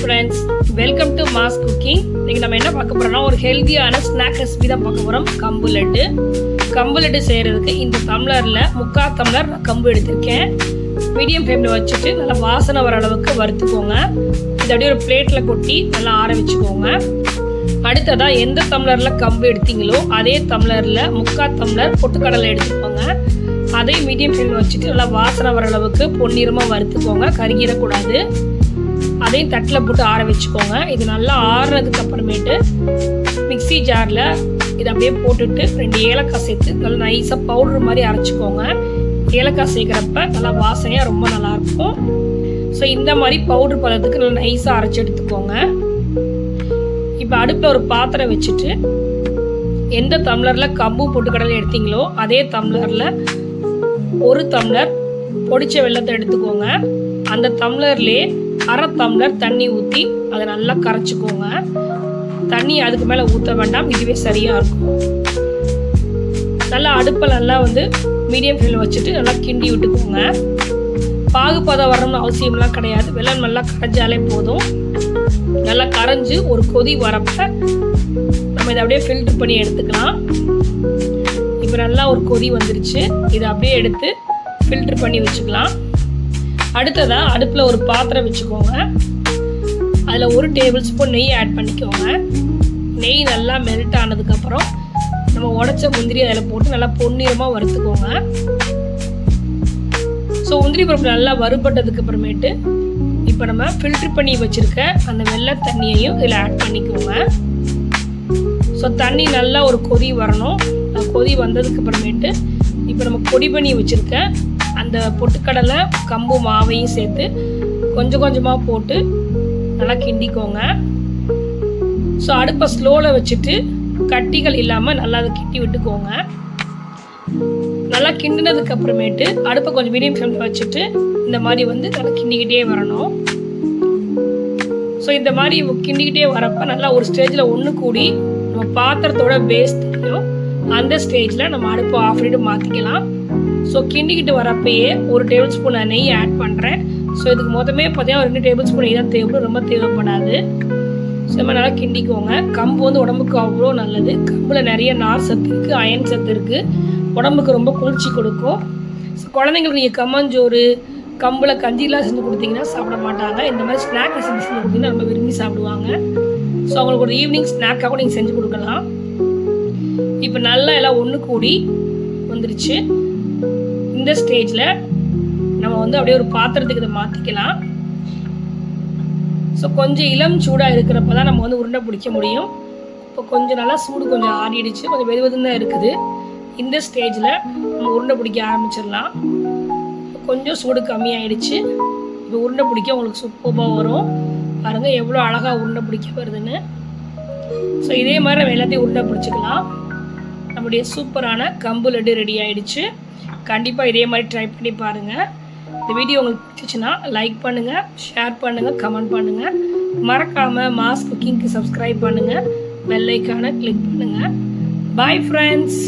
Friends, welcome to mass cooking. இன்றைக்கி நம்ம என்ன பார்க்க போகிறோம்னா ஒரு ஹெல்த்தியான ஸ்நாக் ரெசிபி தான் பார்க்க போகிறோம். கம்பு லட்டு. கம்பு லட்டு செய்கிறதுக்கு இந்த டம்ளரில் 3/4 டம்ளர் நான் கம்பு எடுத்திருக்கேன். மீடியம் ஃப்ளேமில் வச்சுட்டு நல்லா வாசனை வர அளவுக்கு வறுத்துக்கோங்க. இது அப்படியே ஒரு பிளேட்டில் கொட்டி நல்லா ஆற வச்சுக்கோங்க. அடுத்ததாக எந்த டம்ளரில் கம்பு எடுத்தீங்களோ அதே டம்ளரில் 3/4 டம்ளர் பொட்டுக்கடலை எடுத்துக்கோங்க. அதையும் மீடியம் ஃப்ளேமில் வச்சுட்டு நல்லா வாசனை வர அளவுக்கு பொன்னிறமாக வறுத்துக்கோங்க, கருகிடக்கூடாது. அதையும் தட்டில் போட்டு ஆற வச்சுக்கோங்க. இது நல்லா ஆறுனதுக்கு அப்புறமேட்டு மிக்ஸி ஜாரில் இதை அப்படியே போட்டுட்டு 2 ஏலக்காய் சேர்த்து நல்லா நைஸாக பவுடர் மாதிரி அரைச்சிக்கோங்க. ஏலக்காய் சேர்க்குறப்ப நல்லா வாசனையாக ரொம்ப நல்லாயிருக்கும். ஸோ இந்த மாதிரி பவுடர் பதத்துக்கு நல்லா நைஸாக அரைச்சி எடுத்துக்கோங்க. இப்போ அடுப்பில் ஒரு பாத்திரம் வச்சுட்டு எந்த டம்ளரில் கம்பு பொட்டுக்கடலை எடுத்தீங்களோ அதே டம்ளரில் 1 டம்ளர் பொடிச்ச வெல்லத்தை எடுத்துக்கோங்க. அந்த டம்ளர்லேயே 1/2 டம்ளர் தண்ணி ஊற்றி அதை நல்லா கரைச்சிக்கோங்க. தண்ணி அதுக்கு மேலே ஊற்ற வேண்டாம், இதுவே சரியாக இருக்கும். நல்லா அடுப்பை நல்லா மீடியம் ஃப்ளேமில் வச்சுட்டு நல்லா கிண்டி விட்டுக்கோங்க. பாகுபதம் வரணும்னு அவசியம்லாம் கிடையாது, வெல்லம் நல்லா கரைஞ்சாலே போதும். நல்லா கரைஞ்சி ஒரு கொதி வரப்ப நம்ம இதை அப்படியே ஃபில்டர் பண்ணி எடுத்துக்கலாம். இப்போ நல்லா ஒரு கொதி வந்துருச்சு, இதை அப்படியே எடுத்து ஃபில்டர் பண்ணி வச்சுக்கலாம். அடுத்ததாக அடுப்பில் ஒரு பாத்திரம் வச்சுக்கோங்க. அதில் 1 டேபிள் ஸ்பூன் நெய் ஆட் பண்ணிக்கோங்க. நெய் நல்லா மெல்ட் ஆனதுக்கப்புறம் நம்ம உடச்ச முந்திரி அதில் போட்டு நல்லா பொன்னிறமாக வறுத்துக்கோங்க. ஸோ முந்திரி பருப்பு நல்லா வறுபட்டதுக்கு அப்புறமேட்டு இப்போ நம்ம ஃபில்டர் பண்ணி வச்சுருக்க அந்த வெள்ளை தண்ணியையும் இதில் ஆட் பண்ணிக்கோங்க. ஸோ தண்ணி நல்லா ஒரு கொதி வரணும். கொதி வந்ததுக்கு அப்புறமேட்டு இப்போ நம்ம பொடி பண்ணி வச்சுருக்க அந்த பொட்டுக்கடலை கம்பு மாவையும் சேர்த்து கொஞ்சம் கொஞ்சமாக போட்டு நல்லா கிண்டிக்கோங்க. ஸோ அடுப்பை ஸ்லோவில் வச்சுட்டு கட்டிகள் இல்லாமல் நல்லா அதை கிண்டி விட்டுக்கோங்க. நல்லா கிண்டினதுக்கு அப்புறமேட்டு அடுப்பை கொஞ்சம் மீடியம் ஃப்ளேமில் வச்சுட்டு இந்த மாதிரி நல்லா கிண்டிக்கிட்டே வரணும். ஸோ இந்த மாதிரி கிண்டிக்கிட்டே வரப்போ நல்லா ஒரு ஸ்டேஜில் ஒன்று கூடி நம்ம பாத்திரத்தோட பேஸ் தெரியும். அந்த ஸ்டேஜில் நம்ம அடுப்பை ஆஃப் பண்ணிட்டு மாற்றிக்கலாம். ஸோ கிண்டிக்கிட்டு வரப்பையே 1 டேபிள் ஸ்பூன் நெய் ஆட் பண்ணுறேன். ஸோ இதுக்கு மொத்தமே பார்த்தீங்கன்னா 2 டேபிள் ஸ்பூன் நெய் தான் தேவைப்படும், ரொம்ப தேவைப்படாது. ஸோ நம்ம நல்லா கிண்டிக்கோங்க. கம்பு உடம்புக்கு அவ்வளோ நல்லது. கம்பில் நிறைய நார் சத்து இருக்குது, அயன் சத்து இருக்குது, உடம்புக்கு ரொம்ப குளிர்ச்சி கொடுக்கும். ஸோ குழந்தைங்களுக்கு நீங்கள் கம்மஞ்சோறு கம்பில் கஞ்சிலாம் செஞ்சு கொடுத்தீங்கன்னா சாப்பிட மாட்டாங்க. இந்த மாதிரி ஸ்நாக் ரெசிபி செஞ்சு கொடுத்தீங்கன்னா ரொம்ப விரும்பி சாப்பிடுவாங்க. ஸோ அவங்களுக்கு ஒரு ஈவினிங் ஸ்நாக்காக கூட நீங்கள் செஞ்சு கொடுக்கலாம். இப்போ நல்லா எல்லாம் ஒன்று கூடி வந்துருச்சு. இந்த ஸ்டேஜில் நம்ம அப்படியே ஒரு பாத்திரத்துக்கு இதை மாற்றிக்கலாம். ஸோ கொஞ்சம் இளம் சூடாக இருக்கிறப்ப தான் நம்ம உருண்டை பிடிக்க முடியும். இப்போ கொஞ்சம் நல்லா சூடு கொஞ்சம் ஆறிடுச்சு, கொஞ்சம் வெதுவெதுன்னு தான் இருக்குது. இந்த ஸ்டேஜில் நம்ம உருண்டை பிடிக்க ஆரம்பிச்சிடலாம். கொஞ்சம் சூடு கம்மியாயிடுச்சு. இப்போ உருண்டை பிடிக்க உங்களுக்கு சூப்பராக வரும். பாருங்கள் எவ்வளோ அழகாக உருண்டை பிடிக்க வருதுன்னு. ஸோ இதே மாதிரி நம்ம எல்லாத்தையும் உருண்டை பிடிச்சிக்கலாம். நம்முடைய சூப்பரான கம்பு லட்டு ரெடி ஆகிடுச்சு. கண்டிப்பாக இதே மாதிரி ட்ரை பண்ணி பாருங்கள். இந்த வீடியோ உங்களுக்கு பிடிச்சிச்சுன்னா லைக் பண்ணுங்கள், ஷேர் பண்ணுங்கள், கமெண்ட் பண்ணுங்கள். மறக்காமல் மாஸ் குக்கிங்க்கு சப்ஸ்கிரைப் பண்ணுங்கள், பெல் ஐக்கானை கிளிக் பண்ணுங்கள். Bye friends.